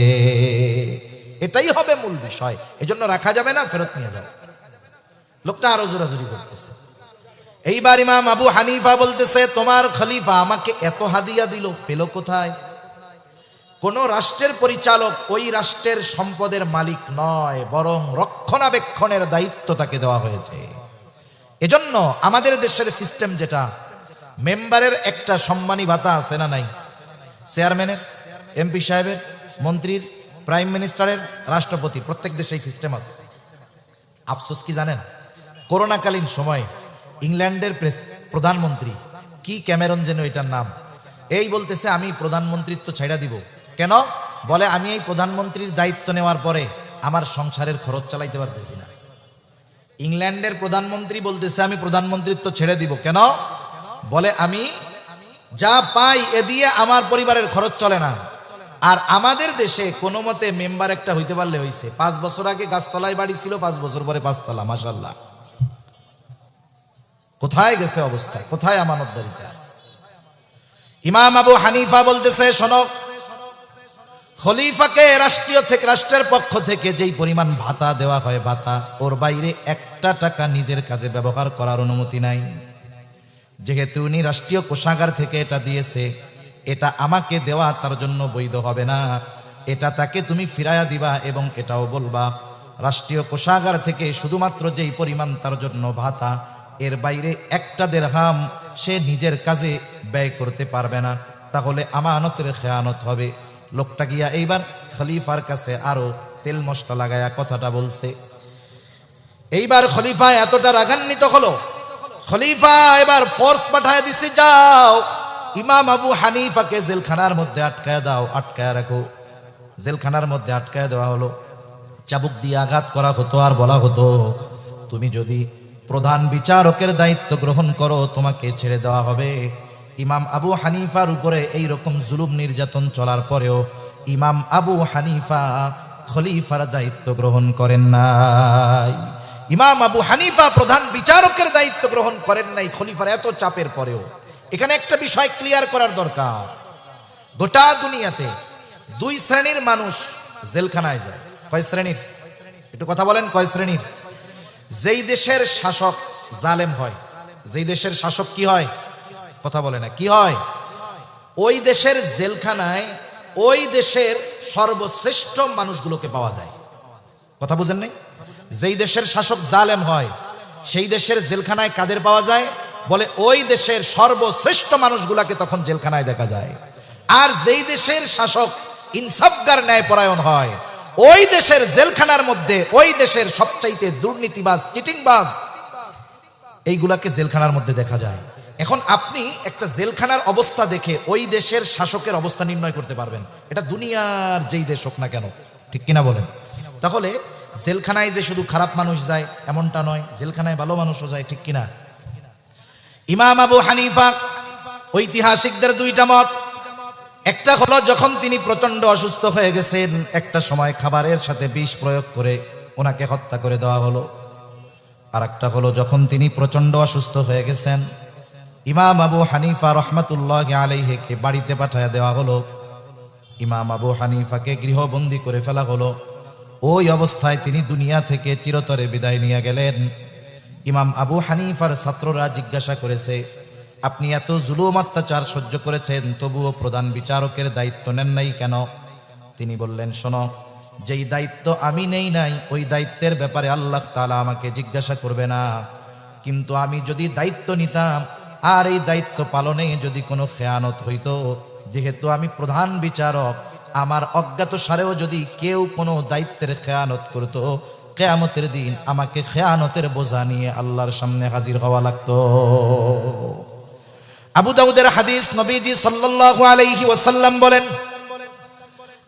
এটাই হবে মূল বিষয়। এজন্য রাখা যাবে না, ফেরত নিয়ে যাবে। লোকটা আরো জোরাজুরি করতেছে। এইবার ইমাম আবু হানিফা বলতেছে, তোমার খলিফা আমাকে এত হাদিয়া দিল, পেল কোথায়? কোন রাষ্ট্রের পরিচালক ওই রাষ্ট্রের সম্পদের মালিক নয়, বরং রক্ষণাবেক্ষণের দায়িত্ব তাকে দেওয়া হয়েছে। এজন্য আমাদের দেশের সিস্টেম যেটা, মেম্বারের একটা সম্মানী ভাতা আছে না নাই? চেয়ারম্যানের, এমপি সাহেবের, মন্ত্রীর, প্রাইম মিনিস্টারের, রাষ্ট্রপতি, প্রত্যেক দেশে এই সিস্টেম আছে। আফসোস কি জানেন, করোনাকালীন সময় ইংল্যান্ডের প্রধানমন্ত্রী কি ক্যামেরন যেন এটার নাম, এই বলতেছে আমি প্রধানমন্ত্রিত্ব ছেড়ে দিব। কেন? বলে আমি এই প্রধানমন্ত্রীর দায়িত্ব নেওয়ার পরে আমার সংসারের খরচ চালাইতে পারতেছি না। ইংল্যান্ডের প্রধানমন্ত্রী বলতেছে আমি প্রধানমন্ত্রিত্ব ছেড়ে দিব। কেন? বলে আমি যা পাই এ দিয়ে আমার পরিবারের খরচ চলে না। আর আমাদের দেশে কোনো মতে মেম্বার একটা হইতে পারলে হইছে। 5 বছর আগে গাছতলায় বাড়ি ছিল, 5 বছর পরে 5 তলা, মাশাআল্লাহ। কোথায় গেছে অবস্থা, কোথায় আমানতদারিতা? ইমাম আবু হানিফা বলতেছে শোনো, খলিফাকে রাষ্ট্রের পক্ষ থেকে যেই পরিমাণ ভাতা দেওয়া হয়, ভাতা, ওর বাইরে 1 টাকা নিজের কাজে ব্যবহার করার অনুমতি নাই। যেহেতু উনি রাষ্ট্রীয় কোষাগার থেকে এটা দিয়েছে, এটা আমাকে দেওয়া তার জন্য বৈধ হবে না। এটা তাকে তুমি ফিরাইয়া দিবা এবং এটাও বলবা রাষ্ট্রীয় কোষাগার থেকে শুধুমাত্র যেই পরিমাণ তার জন্য ভাতা, এর বাইরে 1 দিরহাম সে নিজের কাজে ব্যয় করতে পারবে না, তাহলে আমানতের খেয়ানত হবে। লোকটা গিয়া এইবার খলিফার কাছে আরো তেল মশলা লাগায়া কথাটা বলছে। এইবার খলিফা এতটা রাগান্বিত হলো, খলিফা এবার ফোর্স পাঠায় দিছে, যাও ইমাম আবু হানিফাকে জেলখানার মধ্যে আটকায় দাও, আটকায় রাখো। জেলখানার মধ্যে আটকায় দেওয়া হলো, চাবুক দিয়ে আঘাত করা হতো আর বলা হতো তুমি যদি প্রধান বিচারকের দায়িত্ব গ্রহণ করো তোমাকে ছেড়ে দেওয়া হবে। ইমাম আবু হানিফার উপরে এই রকম জুলুম নির্যাতন চলার পরেও ইমাম আবু হানিফা খলিফার দায়িত্ব গ্রহণ করেন নাই। ইমাম আবু হানিফা প্রধান বিচারকের দায়িত্ব গ্রহণ করেন নাই খলিফার এত চাপের পরেও। এখানে একটা বিষয় ক্লিয়ার করার দরকার, গোটা দুনিয়াতে 2 শ্রেণীর মানুষ জেলখানায় যায়। কয় শ্রেণীর? একটু কথা বলেন, কয় শ্রেণীর? যেই দেশের শাসক জালেম হয়, যেই দেশের শাসক কি হয়, কথা বলে না, কি হয়? ওই দেশের জেলখানায় ওই দেশের সর্বশ্রেষ্ঠ মানুষগুলোকে পাওয়া যায়। কথা বুঝেন নাই? যেই দেশের শাসক জালেম হয় সেই দেশের জেলখানায় কাদের পাওয়া যায়? বলে ওই দেশের সর্বশ্রেষ্ঠ মানুষগুলাকে তখন জেলখানায় দেখা যায়। আর যেই দেশের শাসক ইনসাফগার ন্যায়পরায়ণ হয় ওই দেশের জেলখানার মধ্যে ওই দেশের সবচাইতে দুর্নীতিবাজ, চিটিংবাজ, এইগুলাকে জেলখানার মধ্যে দেখা যায়। এখন আপনি একটা জেলখানার অবস্থা দেখে ওই দেশের শাসকের অবস্থা নির্ণয় করতে পারবেন, এটা দুনিয়ার যেই দেশ হোক না কেন, ঠিক কিনা বলেন? তাহলে জেলখানায় যে শুধু খারাপ মানুষ যায় এমনটা নয়, জেলখানায় ভালো মানুষও যায়, ঠিক কিনা? ইমাম আবু হানিফা, ঐতিহাসিকদের 2টা মত। একটা হলো যখন তিনি প্রচন্ড অসুস্থ হয়ে গেছেন, একটা সময় খাবারের সাথে বিষ প্রয়োগ করে ওনাকে হত্যা করে দেওয়া হলো। আর একটা হলো যখন তিনি প্রচন্ড অসুস্থ হয়ে গেছেন, ইমাম আবু হানিফা রহমাতুল্লাহি আলাইহিকে বাড়িতে পাঠায় দেওয়া হলো। ইমাম আবু হানিফাকে গৃহবন্দী করে ফেলা হলো। ওই অবস্থায় তিনি দুনিয়া থেকে চিরতরে বিদায় নিয়ে গেলেন। ইমাম আবু হানিফার ছাত্ররা জিজ্ঞাসা করেছে, আপনি এত জুলুম অত্যাচার সহ্য করেছেন তবুও প্রধান বিচারকের দায়িত্ব নেন নাই কেন? তিনি বললেন, শোনো, যেই দায়িত্ব আমি নেই নাই ওই দায়িত্বের ব্যাপারে আল্লাহ তাআলা আমাকে জিজ্ঞাসা করবে না, কিন্তু আমি যদি দায়িত্ব নিতাম আর এই দায়িত্ব পালনে যদি কোনো খেয়ানত হইতো, যেহেতু আমি প্রধান বিচারক, আমার অজ্ঞাত সারেও যদি কেউ কোনো দায়িত্বের খেয়ানত করতো, কিয়ামতের দিন আমাকে খেয়ানতের বোঝা নিয়ে আল্লাহর সামনে হাজির হওয়া লাগতো। আবু দাউদের হাদিস, নবীজি সাল্লাল্লাহু আলাইহি ওয়াসাল্লাম বলেন,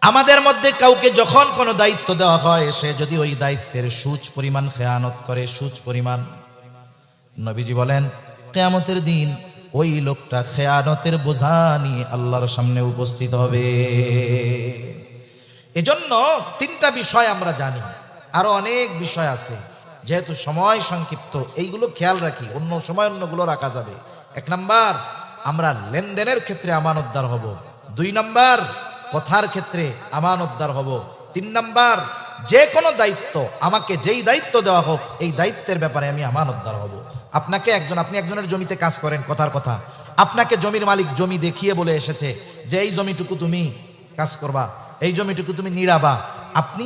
আমাদের মধ্যে কাউকে যখন কোনো দায়িত্ব দেওয়া হয় সে যদি ওই দায়িত্বের সুচ পরিমাণ খেয়ানত করে, সুচ পরিমাণ, নবীজি বলেন কিয়ামতের দিন ওই লোকটা খেয়ানতের বোঝা নিয়ে আল্লাহর সামনে উপস্থিত হবে। এজন্য 3টা বিষয় আমরা জানি, আরো অনেক বিষয় আছে, যেহেতু সময় সংক্ষিপ্ত এইগুলো খেয়াল রাখি, অন্য সময় অন্যগুলো রাখা যাবে। 1 নাম্বার, আমরা লেনদেনের ক্ষেত্রে আমানতদার হব। 2 নাম্বার, কথার ক্ষেত্রে আমানতদার হব। 3 নাম্বার, যে কোনো দায়িত্ব, আমাকে যেই দায়িত্ব দেওয়া হোক এই দায়িত্বের ব্যাপারে আমি আমানতদার হব। আপনি একজনের জমিতে কাজ করেন, কথার কথা, আপনাকে জমির মালিক জমি দেখিয়ে বলে এসেছে যে এই জমিটুকু তুমি কাজ করবা, এই জমিটুকু তুমি নিড়াবা। আপনি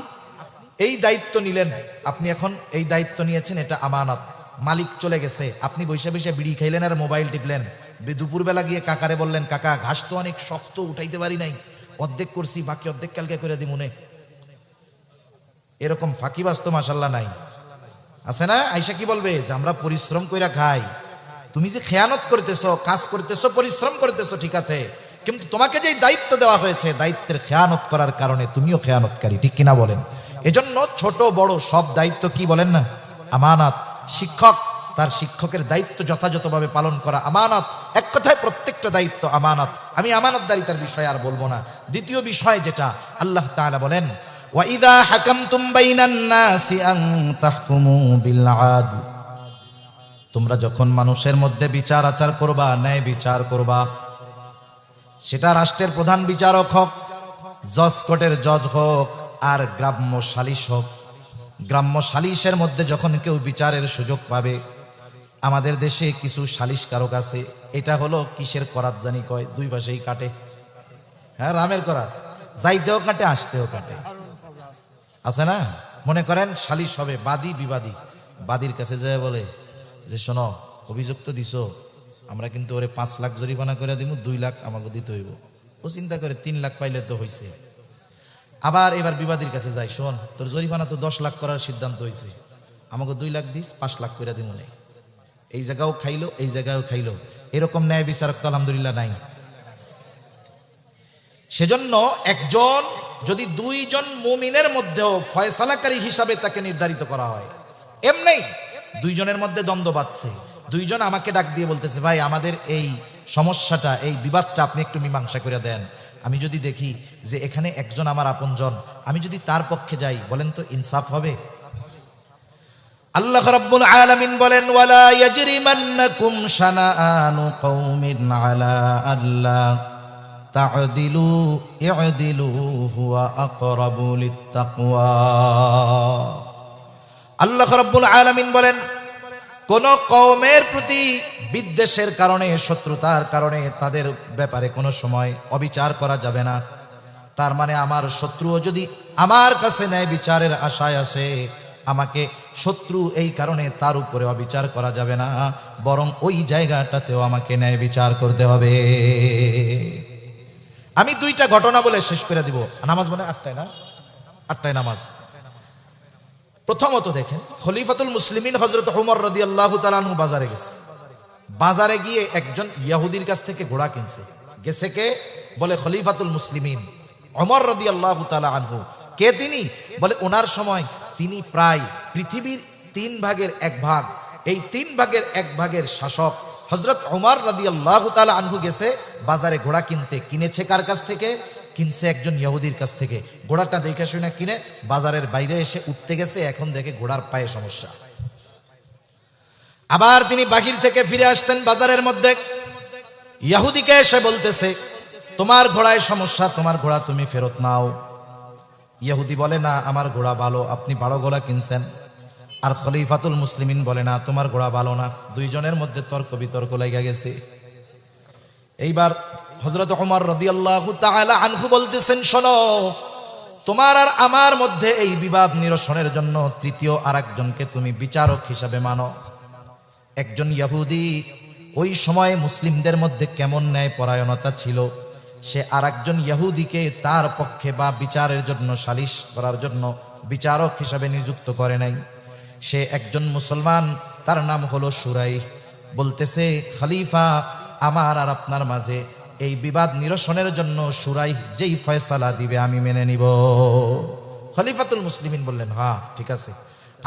এই দায়িত্ব নিলেন, আপনি এখন এই দায়িত্ব নিয়েছেন, এটা আমানত। মালিক চলে গেছে, আপনি বসে বসে বিড়ি খাইলেন আর মোবাইল টিপলেন। দুপুরবেলা গিয়ে কাকারে বললেন, কাকা ঘাস তো অনেক শক্ত, উঠাইতে পারি নাই, অর্ধেক করছি, বাকি অর্ধেক কালকে করে দি মনে। এরকম ফাঁকিবাজ তো মাশাল্লাহ নাই, আছে না? আইসা কি বলবে যে আমরা পরিশ্রম কইরা খাই, তুমি যে খেয়ানত করতেছো, কাজ করতেছো, পরিশ্রম করতেছো, ঠিক আছে, কিন্তু তোমাকে যে দায়িত্ব দেওয়া হয়েছে, দায়িত্বের খেয়ানত করার কারণে তুমিও খেয়ানতকারী, ঠিক কিনা বলেন? এজন্য ছোট বড় সব দায়িত্ব কি বলেন না, আমানত। শিক্ষক তার শিক্ষকের দায়িত্ব যথাযথভাবে পালন করা আমানত। এক কথায় প্রত্যেকটা দায়িত্ব আমানত। আমি আমানতদারিতার বিষয়ে আর বলবো না। দ্বিতীয় বিষয় যেটা আল্লাহ তাআলা বলেন, ওয়াইদা হাকামতুম বাইনান নাসি আন তাহকুমু বিল আদল, তোমরা যখন মানুষের মধ্যে বিচার আচার করবা, ন্যায় বিচার করবা, সেটা রাষ্ট্রের প্রধান বিচারক হোক, জজ কোর্টের জজ হোক, আর গ্রাম্য সালিশ হোক। গ্রাম্য সালিশের মধ্যে যখন কেউ বিচারের সুযোগ পাবে, আমাদের দেশে কিছু সালিশকারক আছে, এটা হলো কিসের করাত জানি কয়, দুই পাশেই কাটে। হ্যাঁ, রামের করাত, যাইতেও কাটে আসতেও কাটে, আছে না? মনে করেন সালিশ হবে, বাদী বিবাদী, বাদীর কাছে যায় বলে যে শোনো, অভিযুক্ত দিছো, আমরা কিন্তু ওরে 5 লাখ জরিমানা করে দিব, 2 লাখ আমাকে দিতে হইব। ও চিন্তা করে 3 লাখ পাইলে তো হয়েছে। আবার এবার বিবাদীর কাছে যাই, শোন তোর জরিমানা তো 10 লাখ করার সিদ্ধান্ত হয়েছে, আমাকে 2 লাখ দিস, 5 লাখ করে দিব না। এই জায়গাও খাইলো, এই জায়গাও খাইলো। এরকম ন্যায় বিচারক তো আলহামদুলিল্লাহ নাই। সেজন্য একজন যদি 2 জন মুমিনের মধ্যেও ফয়সালাকারী হিসাবে তাকে নির্ধারিত করা হয়, এমনি 2 জনের মধ্যে দ্বন্দ্ব বাঁধছে, 2 জন আমাকে ডাক দিয়ে বলতেছে, ভাই আমাদের এই সমস্যাটা, এই বিবাদটা আপনি একটু মীমাংসা করে দেন। আমি যদি দেখি যে এখানে একজন আমার আপনজন, আমি যদি তার পক্ষে যাই, বলেন তো ইনসাফ হবে? আল্লাহ রাব্বুল আলামিন বলেন, ওয়ালা ইয়াজরিমান্নাকুম শানাআনু কওমিন আলা আল্লা তা'দিলু ই'দিলু হুয়া আকরাবু লিত্তাকওয়া। আল্লাহ রাব্বুল আলামিন বলেন, কোন কওমের প্রতি বিদ্বেষের কারণে, শত্রুতার কারণে তাদের ব্যাপারে কোনো সময় অবিচার করা যাবে না। তার মানে আমার শত্রুও যদি আমার কাছে ন্যায় বিচারের আশায় আসে, আমাকে শত্রু এই কারণে তার উপরে অবিচার করা যাবে না, বরং ওই জায়গাটাতেও আমাকে ন্যায় বিচার করতে হবে। আমি 2টা ঘটনা বলে শেষ করে দিব। নামাজ মানে 8টায় না, 8টায় নামাজ। প্রথমত দেখেন, খলিফাতুল মুসলিমিন হযরত ওমর রাদিয়াল্লাহু তাআলা আনহু বাজারে গেছে। বাজারে গিয়ে একজন ইহুদির কাছ থেকে ঘোড়া কিনছে। গেছে কে? বলে খলিফাতুল মুসলিমিন ওমর রাদিয়াল্লাহু তাআলা আনহু। কে তিনি? বলে ওনার সময় তিনি প্রায় পৃথিবীর 3 ভাগের 1 ভাগ, এই 3 ভাগের 1 ভাগের শাসক হযরত ওমর রাদিয়াল্লাহু তাআলা আনহু গেছে বাজারে ঘোড়া কিনতে। কিনেছে কার কাছ থেকে? কিনছে একজন ইহুদির কাছ থেকে। ঘোড়াটা দেখে শুনে কিনে বাজারের বাইরে এসে উঠতে গেছে, এখন দেখে ঘোড়ার পায়ে সমস্যা। আবার তিনি বাহির থেকে ফিরে আসতেন বাজারের মধ্যে, ইহুদিকে এসে বলতেছে, তোমার ঘোড়ায় সমস্যা, তোমার ঘোড়া তুমি ফেরত নাও। ইহুদি বলে, না আমার ঘোড়া ভালো, আপনি ভালো ঘোড়া কিনছেন। আর খলিফাতুল মুসলিমিন বলে, না তোমার ঘোড়া ভালো না। 2 জনের মধ্যে তর্ক বিতর্ক লেগে গেছে। এইবার হযরত ওমর রাদিয়াল্লাহু তাআলা আনহু বলতেছেন, শোনো, তোমার আর আমার মধ্যে এই বিবাদ নিরসনের জন্য তৃতীয় আরেকজনকে তুমি বিচারক হিসাবে মানো। একজন ইহুদি, ওই সময় মুসলিমদের মধ্যে কেমন ন্যায় পরায়ণতা ছিল, সে আরেকজন ইহুদিকে তার পক্ষে বা বিচারের জন্য, সালিশ করার জন্য বিচারক হিসাবে নিযুক্ত করে নাই। সে একজন মুসলমান, তার নাম হলো সুরাই। বলতেছে, খলিফা, আমার আর আপনার মাঝে এই বিবাদ নিরসনের জন্য সুরাই যেই ফয়সালা দিবে আমি মেনে নিব। খলিফাতুল মুসলিমিন বললেন, হ্যাঁ ঠিক আছে,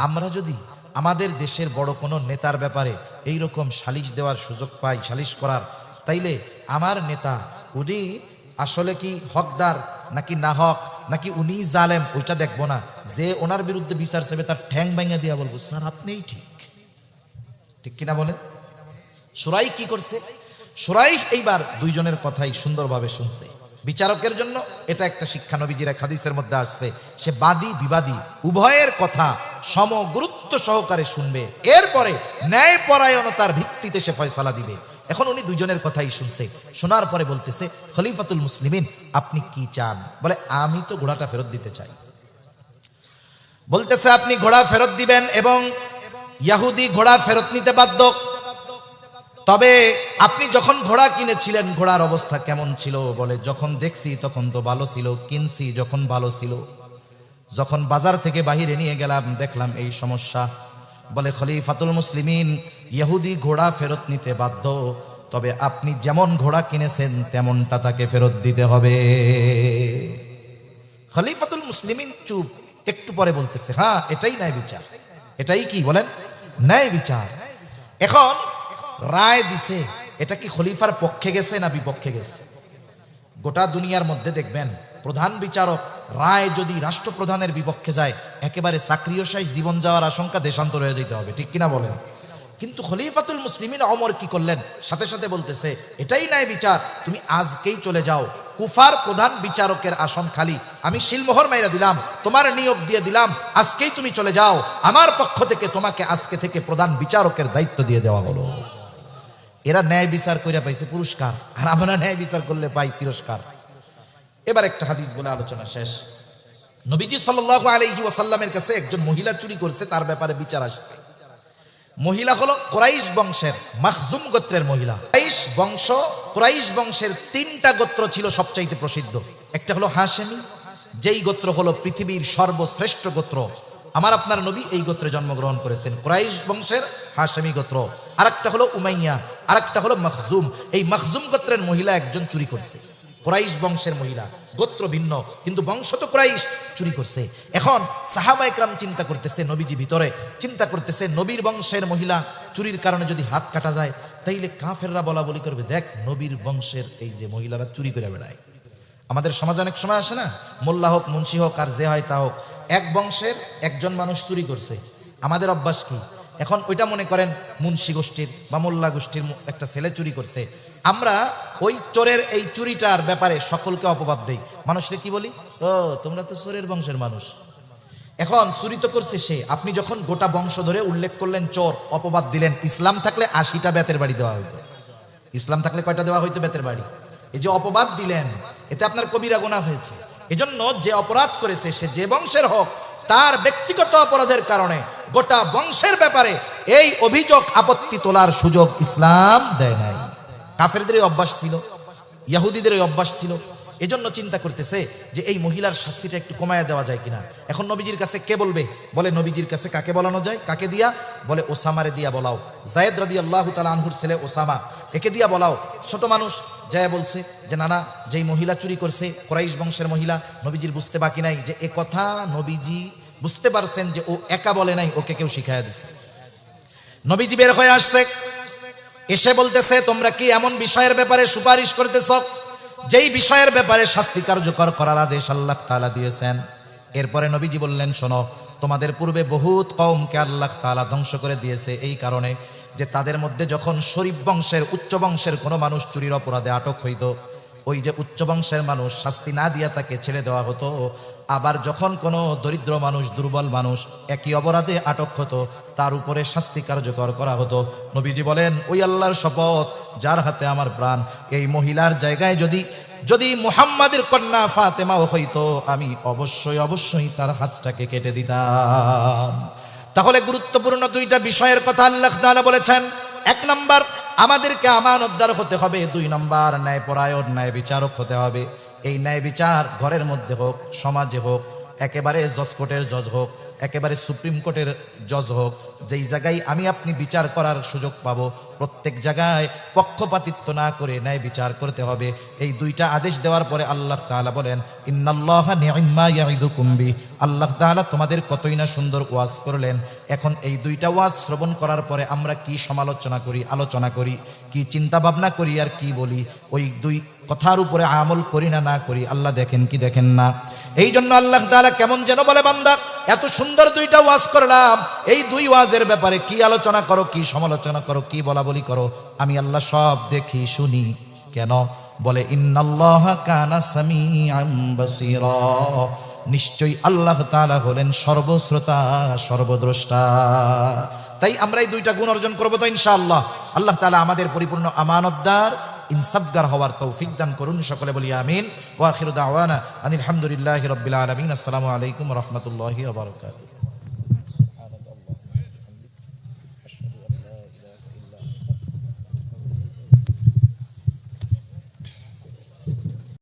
আমরা যদি আমাদের দেশের বড় কোনো নেতার ব্যাপারে এই রকম সালিশ দেওয়ার সুযোগ পাই, সালিশ করার, তাইলে আমার নেতা উনি আসলে কি হকদার নাকি না হক, নাকি উনি জালেম, ওইটা দেখবো না। যে ওনার বিরুদ্ধে বিচার চাইবে তার ঠ্যাং ভাঙা দিয়া বলবো, স্যার আপনিই ঠিক। ঠিক কিনা বলেন? সুরাই কি করছে? সুরাই এইবার 2 জনের কথাই সুন্দরভাবে শুনছে। বিচারকের জন্য এটা একটা শিক্ষা, নবীজির এক হাদিসের মধ্যে আসছে, সে বাদী বিবাদী উভয়ের কথা সমগুরুত্ব সহকারে শুনবে, এরপরে ন্যায় পরায়ণতার ভিত্তিতে সে ফয়সালা দিবে। এখন উনি দুইজনের কথাই শুনছে, শোনার পরে বলতেছে, খলিফাতুল মুসলিমিন আপনি কি চান? বলে আমি তো ঘোড়াটা ফেরত দিতে চাই। বলতেছে আপনি ঘোড়া ফেরত দিবেন এবং ইহুদি ঘোড়া ফেরত নিতে বাধ্য। তবে আপনি যখন ঘোড়া কিনেছিলেন ঘোড়ার অবস্থা কেমন ছিল? বলে যখন দেখছি তখন তো ভালো ছিল, কিনছি যখন ভালো ছিল, যখন বাজার থেকে বাহিরে নিয়ে গেলাম দেখলাম এই সমস্যা। বলে খলিফাতুল মুসলিমিন ইহুদি ঘোড়া ফেরত নিতে বাধ্য, তবে আপনি যেমন ঘোড়া কিনেছেন তেমনটা তাকে ফেরত দিতে হবে। খলিফাতুল মুসলিমিন চুপ। একটু পরে বলতেছে, হ্যাঁ এটাই ন্যায় বিচার। এটাই কি বলেন? ন্যায় বিচার। এখন রায় দিছে, এটা কি খলিফার পক্ষে গেছে না বিপক্ষে গেছে? গোটা দুনিয়ার মধ্যে দেখবেন প্রধান বিচারক রায় যদি রাষ্ট্রপ্রধানের বিপক্ষে যায়, একেবারে চাকরিশাই জীবন যাওয়ার আশঙ্কা, দেশান্তর হয়ে যেতে হবে, ঠিক কিনা বলেন? কিন্তু খলিফাতুল মুসলিমিন ওমর কি করলেন? সাথে সাথে বলতেছে এটাই ন্যায় বিচার, তুমি আজকেই চলে যাও, কুফার প্রধান বিচারকের আসন খালি, আমি শিলমোহর মাইরা দিলাম, তোমার নিয়োগ দিয়ে দিলাম, আজকেই তুমি চলে যাও, আমার পক্ষ থেকে তোমাকে আজকে থেকে প্রধান বিচারকের দায়িত্ব দিয়ে দেওয়া হলো। এরা ন্যায় বিচার কইরা পাইছে পুরস্কার, আর আমরা ন্যায় বিচার করলে পাই তিরস্কার। এবার একটা হাদিস বলে আলোচনা শেষ। নবীজি সাল্লাল্লাহু আলাইহি ওয়াসাল্লামের কাছে একজন মহিলা চুরি করছে, তার ব্যাপারে বিচার আসছে। মহিলা হলো কুরাইশ বংশের মাখজুম গোত্রের মহিলা। কুরাইশ বংশের তিনটা গোত্র ছিল সবচাইতে প্রসিদ্ধ। একটা হলো হাশেমি, যেই গোত্র হলো পৃথিবীর সর্বশ্রেষ্ঠ গোত্র। আমার আপনার নবী এই গোত্রে জন্মগ্রহণ করেছেন, কুরাইশ বংশের হাশেমি গোত্র। আরেকটা হলো উমাইয়া, আরেকটা হলো মাখজুম। এই মাখজুম গোত্রের মহিলা একজন চুরি করছে। কুরাইশ বংশের মহিলা, গোত্র ভিন্ন কিন্তু বংশ তো কুরাইশ, চুরি করছে। এখন সাহাবা একরাম চিন্তা করতেছে, নবীজি ভিতরে চিন্তা করতেছে, নবীর বংশের মহিলা চুরির কারণে যদি হাত কাটা যায় তাইলে কাফেররা বলা বলি করবে, দেখ নবীর বংশের এই যে মহিলারা চুরি করে বেড়ায়। আমাদের সমাজে অনেক সময় আসে না, মোল্লা হোক মুন্সি হোক আর যে হয় তা হোক, এক বংশের একজন মানুষ চুরি করছে, আমাদের অভ্যাস কি? এখন ওইটা মনে করেন মুন্সি গোষ্ঠীর বা মোল্লা গোষ্ঠীর একটা ছেলে চুরি করছে, আমরা ওই চোরের এই চুরিটার ব্যাপারে সকলকে অপবাদ দেই। মানুষকে কি বলি? ও তোমরা তো চোরের বংশের মানুষ। এখন চুরি তো করছে সে, আপনি যখন গোটা বংশ ধরে উল্লেখ করলেন চোর, অপবাদ দিলেন। ইসলাম থাকলে 80টা বেতের বাড়ি দেওয়া হইতো। ইসলাম থাকলে কয়টা দেওয়া হইতো বেতের বাড়ি? এই যে অপবাদ দিলেন, এতে আপনার কবিরা গুনাহ হয়েছে। এজন্য যে অপরাধ করেছে সে যে বংশের হোক, তার ব্যক্তিগত অপরাধের কারণে গোটা বংশের ব্যাপারে এই অভিযোগ আপত্তি তোলার সুযোগ ইসলাম দেয় নাই। কাফেরদের অভ্যাস ছিল, ইহুদিদের অভ্যাস ছিল। এজন্য চিন্তা করতেছে যে এই মহিলার শাস্তিটা একটু কমায়া দেওয়া যায় কিনা। এখন নবীজির কাছে কে বলবে? বলে নবীজির কাছে কাকে বলানো যায়? কাকে দিয়া? বলে ওসামারে দিয়া বলাও। যায়েদ রাদিয়াল্লাহু তাআলা আনহুর ছেলে ওসামা, একে দিয়া বলাও। ছোট মানুষ যায় বলছে যে নানা, যেই মহিলা চুরি করছে কুরাইশ বংশের মহিলা, নবীজির বুঝতে বাকি নাই যে এ কথা নবীজি বুঝতে পারছেন যে ও একা বলে নাই, ওকে কেউ শিখাইয়া দিছে। নবীজি বের হয়ে আসছে, এসে বলতেছে তোমরা কি এমন বিষয়ের ব্যাপারে সুপারিশ করতেছ যেই বিষয়ের ব্যাপারে শাস্তি কার্যকর করার আদেশ আল্লাহ তাআলা দিয়েছেন? এরপরে নবীজি বললেন, শোনো, তোমাদের পূর্বে বহুত কওমকে আল্লাহ তাআলা ধ্বংস করে দিয়েছে এই কারণে যে তাদের মধ্যে যখন শরীফ বংশের উচ্চ বংশের কোনো মানুষ চুরির অপরাধে আটক হইত, ওই যে উচ্চ বংশের মানুষ শাস্তি না দিয়া তাকে ছেড়ে দেওয়া হতো। আবার যখন কোনো দরিদ্র মানুষ, দুর্বল মানুষ একই অপরাধে আটক হতো, তার উপরে শাস্তি কার্যকর করা হতো। নবীজি বলেন, ওই আল্লাহর শপথ যার হাতে আমার প্রাণ, এই মহিলার জায়গায় যদি মুহাম্মাদের কন্যা ফাতেমাও হইতো, আমি অবশ্যই তার হাতটাকে কেটে দিতাম। তাহলে গুরুত্বপূর্ণ দুইটা বিষয়ের কথা আল্লাহ তাআলা বলেছেন। এক নাম্বার, আমাদেরকে আমানতদার হতে হবে। 2 নাম্বার, ন্যায়পরায়ণ ন্যায় বিচারক হতে হবে। এই ন্যায় বিচার ঘরের মধ্যে হোক, সমাজে হোক, একেবারে জজ কোর্টের জজ হোক, একেবারে সুপ্রিম কোর্টের জজ হোক, যেই জায়গায় আমি আপনি বিচার করার সুযোগ পাবো, প্রত্যেক জায়গায় পক্ষপাতিত্ব না করে ন্যায় বিচার করতে হবে। এই দুইটা আদেশ দেওয়ার পরে আল্লাহ তাআলা বলেন, ইন্নাল্লাহা নি'ম্মা ইয়া'iদুকুম বি। আল্লাহ তাআলা তোমাদের কতই না সুন্দর ওয়াজ করলেন। এখন এই দুইটা ওয়াজ শ্রবণ করার পরে আমরা কি সমালোচনা করি, আলোচনা করি, কি চিন্তা ভাবনা করি আর কি বলি, ওই দুই কথার উপরে আমল করি না করি, আল্লাহ দেখেন কি দেখেন না? এই জন্য আল্লাহ তাআলা কেমন যেন বলে, বান্দা এত সুন্দর দুইটা ওয়াজ করলাম, এই 2 ওয়াজের ব্যাপারে কি আলোচনা করো, কি সমালোচনা করো, কি বলা বলি করো, আমি আল্লাহ সব দেখি শুনি। কেন? বলে ইন্নাল্লাহা কানা সামিআন বাসীরা। নিশ্চয়ই আল্লাহ তাআলা হলেন সর্বশ্রোতা, সর্বদ্রষ্টা। তাই আমরা এই দুইটা গুণ অর্জন করবো তো ইনশাআল্লাহ। আল্লাহ তাআলা আমাদের পরিপূর্ণ আমানতদার ইনসাফগার হওয়ার তৌফিক দান করুন। সকলে বলি আমিন। ওয়া আখিরু দাওয়ানা আনিল হামদুলিল্লাহি রাব্বিল আলামিন। আসসালামু আলাইকুম ওয়া রাহমাতুল্লাহি ওয়া বারাকাতুহু।